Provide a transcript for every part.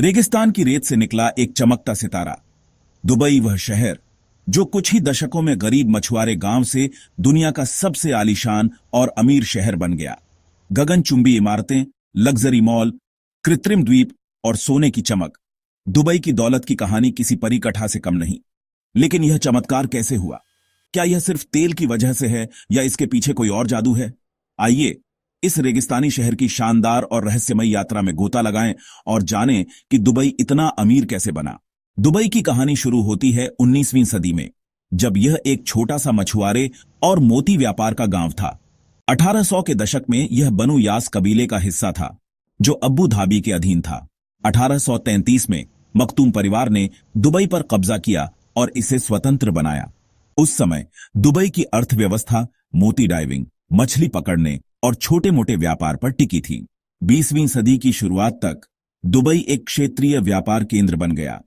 रेगिस्तान की रेत से निकला एक चमकता सितारा। दुबई, वह शहर जो कुछ ही दशकों में गरीब मछुआरे गांव से दुनिया का सबसे आलीशान और अमीर शहर बन गया। गगनचुंबी इमारतें, लग्जरी मॉल, कृत्रिम द्वीप और सोने की चमक। दुबई की दौलत की कहानी किसी परी कथा से कम नहीं। लेकिन यह चमत्कार कैसे हुआ? क्या यह सिर्फ तेल की वजह से है या इसके पीछे कोई और जादू है? आइए इस रेगिस्तानी शहर की शानदार और रहस्यमय यात्रा में गोता लगाएं और जानें कि दुबई इतना अमीर कैसे बना। दुबई की कहानी शुरू होती है 19वीं सदी में, जब यह एक छोटा सा मछुआरे और मोती व्यापार का गांव था। 1800 के दशक में यह बनु यास कबीले का हिस्सा था, जो अबू धाबी के अधीन था। 1833 में मखदूम परिवार ने दुबई पर कब्जा किया और इसे स्वतंत्र बनाया। उस समय दुबई की अर्थव्यवस्था मोती डाइविंग, मछली पकड़ने और छोटे मोटे व्यापार पर टिकी थी। 20वीं सदी की शुरुआत तक दुबई एक क्षेत्रीय व्यापार केंद्र बन गया,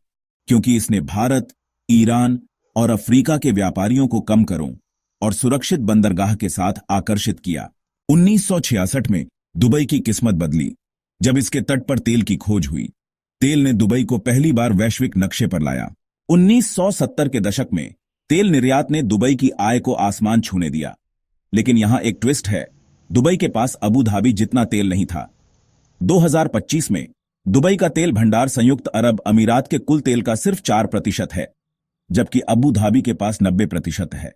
क्योंकि इसने भारत, ईरान और अफ्रीका के व्यापारियों को कम करों और सुरक्षित बंदरगाह के साथ आकर्षित किया। 1966 में दुबई की किस्मत बदली, जब इसके तट पर तेल की खोज हुई। तेल ने दुबई को पहली बार वैश्विक नक्शे पर लाया। 1970 के दशक में तेल निर्यात ने दुबई की आय को आसमान छूने दिया। लेकिन यहां एक ट्विस्ट है, दुबई के पास अबू धाबी जितना तेल नहीं था। 2025 में दुबई का तेल भंडार संयुक्त अरब अमीरात के कुल तेल का सिर्फ 4% है, जबकि अबू धाबी के पास 90% है।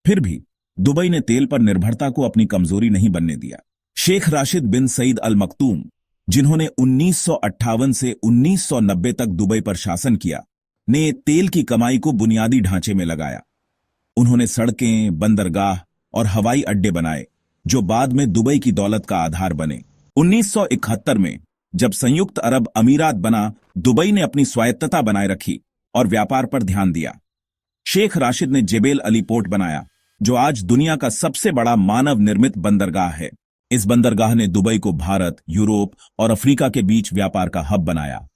फिर भी दुबई ने तेल पर निर्भरता को अपनी कमजोरी नहीं बनने दिया। शेख राशिद बिन सईद अल मखदूम, जिन्होंने 1958 से 1990 तक दुबई पर शासन किया, ने तेल की कमाई को बुनियादी ढांचे में लगाया। उन्होंने सड़कें, बंदरगाह और हवाई अड्डे बनाए, जो बाद में दुबई की दौलत का आधार बने। 1971 में जब संयुक्त अरब अमीरात बना, दुबई ने अपनी स्वायत्तता बनाए रखी और व्यापार पर ध्यान दिया। शेख राशिद ने जेबेल अली पोर्ट बनाया, जो आज दुनिया का सबसे बड़ा मानव निर्मित बंदरगाह है। इस बंदरगाह ने दुबई को भारत, यूरोप और अफ्रीका के बीच व्यापार का हब बनाया।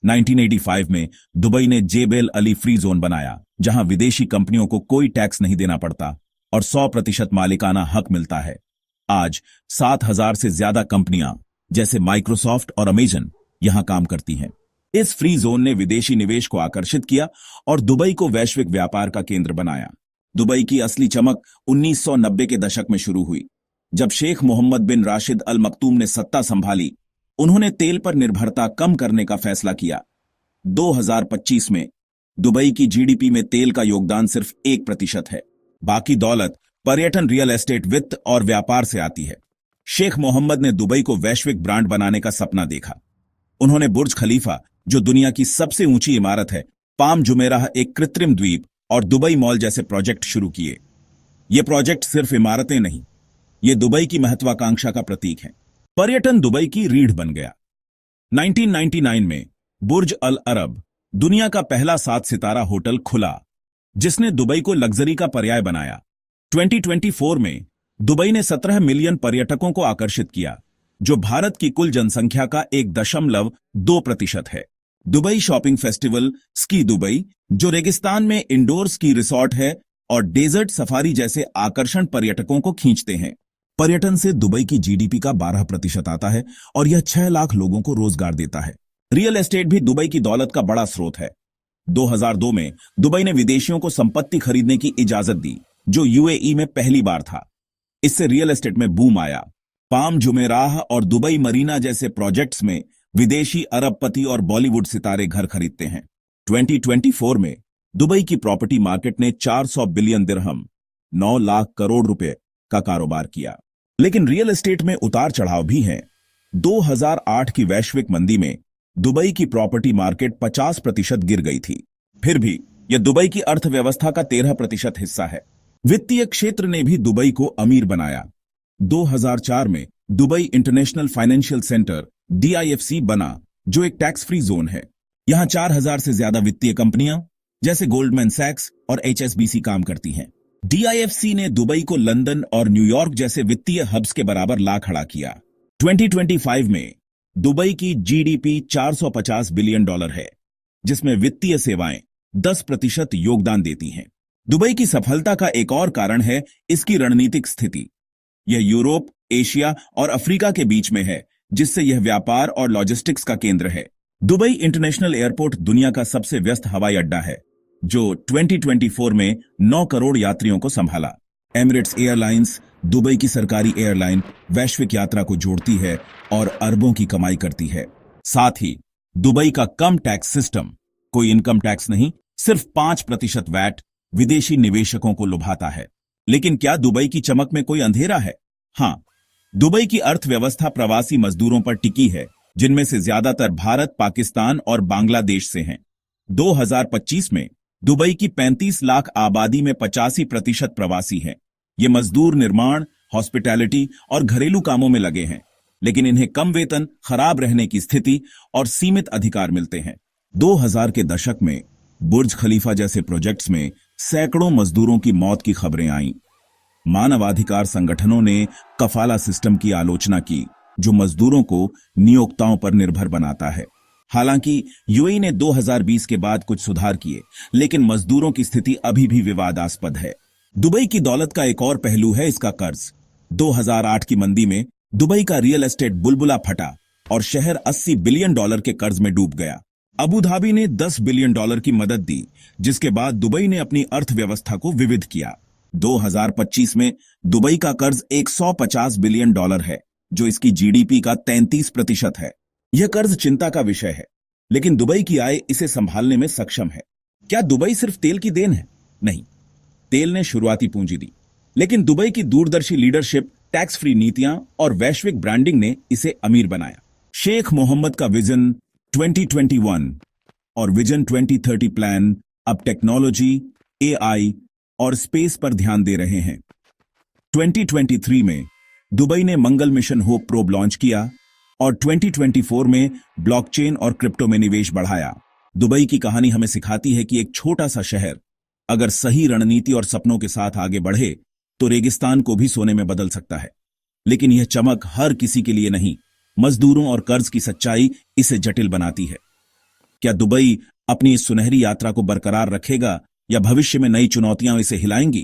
1985 में दुबई ने जेबेल अली फ्री जोन बनाया, जहां विदेशी कंपनियों को कोई टैक्स नहीं देना पड़ता और 100% मालिकाना हक मिलता है। आज 7,000 से ज्यादा कंपनियां जैसे माइक्रोसॉफ्ट और अमेजन यहां काम करती हैं। इस फ्री जोन ने विदेशी निवेश को आकर्षित किया और दुबई को वैश्विक व्यापार का केंद्र बनाया। दुबई की असली चमक 1990 के दशक में शुरू हुई, जब शेख मोहम्मद बिन राशिद अल मखदूम ने सत्ता संभाली। उन्होंने तेल पर निर्भरता कम करने का फैसला किया। 2025 में दुबई की जीडीपी में तेल का योगदान सिर्फ 1% है। बाकी दौलत पर्यटन, रियल एस्टेट, वित्त और व्यापार से आती है। शेख मोहम्मद ने दुबई को वैश्विक ब्रांड बनाने का सपना देखा। उन्होंने बुर्ज खलीफा, जो दुनिया की सबसे ऊंची इमारत है, पाम जुमेराह, एक कृत्रिम द्वीप और दुबई मॉल जैसे प्रोजेक्ट शुरू किए। ये प्रोजेक्ट सिर्फ इमारतें नहीं, ये दुबई की महत्वाकांक्षा का प्रतीक है। पर्यटन दुबई की रीढ़ बन गया। 1999 में बुर्ज अल अरब, दुनिया का पहला 7 सितारा होटल खुला, जिसने दुबई को लग्जरी का पर्याय बनाया। 2024 में दुबई ने 17 मिलियन पर्यटकों को आकर्षित किया, जो भारत की कुल जनसंख्या का 1.2% है। Dubai shopping festival, ski Dubai, जो रेगिस्तान में इंडोर स्की रिसॉर्ट है, और डेजर्ट सफारी जैसे आकर्षण पर्यटकों को खींचते हैं। पर्यटन से दुबई की जीडीपी का 12% आता है और यह 6 लाख लोगों को रोजगार देता है। रियल एस्टेट भी दुबई की दौलत का बड़ा स्रोत है। 2002 में दुबई ने विदेशियों को संपत्ति खरीदने की इजाजत दी, जो यूएई में पहली बार था। इससे रियल एस्टेट में बूम आया। पाम जुमेराह और दुबई मरीना जैसे प्रोजेक्ट्स में विदेशी अरबपति और बॉलीवुड सितारे घर खरीदते हैं। 2024 में दुबई की प्रॉपर्टी मार्केट ने 400 बिलियन दिरहम, 9 लाख करोड़ रुपए का कारोबार किया। लेकिन रियल एस्टेट में उतार चढ़ाव भी हैं। 2008 की वैश्विक मंदी में दुबई की प्रॉपर्टी मार्केट 50% गिर गई थी। फिर भी यह दुबई की अर्थव्यवस्था का 13% हिस्सा है। वित्तीय क्षेत्र ने भी दुबई को अमीर बनाया। 2004 में Dubai international financial centre DIFC बना, जो एक टैक्स फ्री जोन है। यहां 4,000 से ज्यादा वित्तीय कंपनियां जैसे गोल्डमैन सैक्स और HSBC काम करती हैं। DIFC ने दुबई को लंदन और न्यूयॉर्क जैसे वित्तीय हब्स के बराबर ला खड़ा किया। 2025 में दुबई की जीडीपी $450 बिलियन है, जिसमें वित्तीय सेवाएं 10% योगदान देती हैं। दुबई की सफलता का एक और कारण है इसकी रणनीतिक स्थिति। यह यूरोप, एशिया और अफ्रीका के बीच में है, जिससे यह व्यापार और लॉजिस्टिक्स का केंद्र है। दुबई इंटरनेशनल एयरपोर्ट दुनिया का सबसे व्यस्त हवाई अड्डा है, जो 2024 में 9 करोड़ यात्रियों को संभाला। एमिरेट्स एयरलाइंस, दुबई की सरकारी एयरलाइन, वैश्विक यात्रा को जोड़ती है और अरबों की कमाई करती है। साथ ही दुबई का कम टैक्स सिस्टम, कोई इनकम टैक्स नहीं, सिर्फ 5% वैट विदेशी निवेशकों को लुभाता है। लेकिन क्या दुबई की चमक में कोई अंधेरा है? हाँ, दुबई की अर्थव्यवस्था प्रवासी मजदूरों पर टिकी है, जिनमें से ज्यादातर भारत, पाकिस्तान और बांग्लादेश से हैं। 2025 में दुबई की 35 लाख आबादी में 85% प्रवासी हैं। ये मजदूर निर्माण, हॉस्पिटैलिटी और घरेलू कामों में लगे हैं, लेकिन इन्हें कम वेतन, खराब रहने की स्थिति और सीमित अधिकार मिलते हैं। 2000 के दशक में बुर्ज खलीफा जैसे प्रोजेक्ट्स में सैकड़ों मजदूरों की मौत की खबरें आईं। मानवाधिकार संगठनों ने कफाला सिस्टम की आलोचना की, जो मजदूरों को नियोक्ताओं पर निर्भर बनाता है। हालांकि यूएई ने 2020 के बाद कुछ सुधार किए, लेकिन मजदूरों की स्थिति अभी भी विवादास्पद है। दुबई की दौलत का एक और पहलू है इसका कर्ज। 2008 की मंदी में दुबई का रियल एस्टेट बुलबुला फटा और शहर $80 बिलियन के कर्ज में डूब गया। अबू धाबी ने $10 बिलियन की मदद दी, जिसके बाद दुबई ने अपनी अर्थव्यवस्था को विविध किया। 2025 में दुबई का कर्ज $150 बिलियन है, जो इसकी जीडीपी का 33% है। यह कर्ज चिंता का विषय है, लेकिन दुबई की आय इसे संभालने में सक्षम है। क्या दुबई सिर्फ तेल की देन है? नहीं, तेल ने शुरुआती पूंजी दी, लेकिन दुबई की दूरदर्शी लीडरशिप, टैक्स फ्री नीतियां और वैश्विक ब्रांडिंग ने इसे अमीर बनाया। शेख मोहम्मद का विजन 2021 और विजन 2030 प्लान अब टेक्नोलॉजी, एआई और स्पेस पर ध्यान दे रहे हैं। 2023 में दुबई ने मंगल मिशन होप प्रोब लॉन्च किया और 2024 में ब्लॉकचेन और क्रिप्टो में निवेश बढ़ाया। दुबई की कहानी हमें सिखाती है कि एक छोटा सा शहर अगर सही रणनीति और सपनों के साथ आगे बढ़े तो रेगिस्तान को भी सोने में बदल सकता है। लेकिन यह चमक हर किसी के लिए नहीं, मजदूरों और कर्ज की सच्चाई इसे जटिल बनाती है। क्या दुबई अपनी इस सुनहरी यात्रा को बरकरार रखेगा या भविष्य में नई चुनौतियां इसे हिलाएंगी?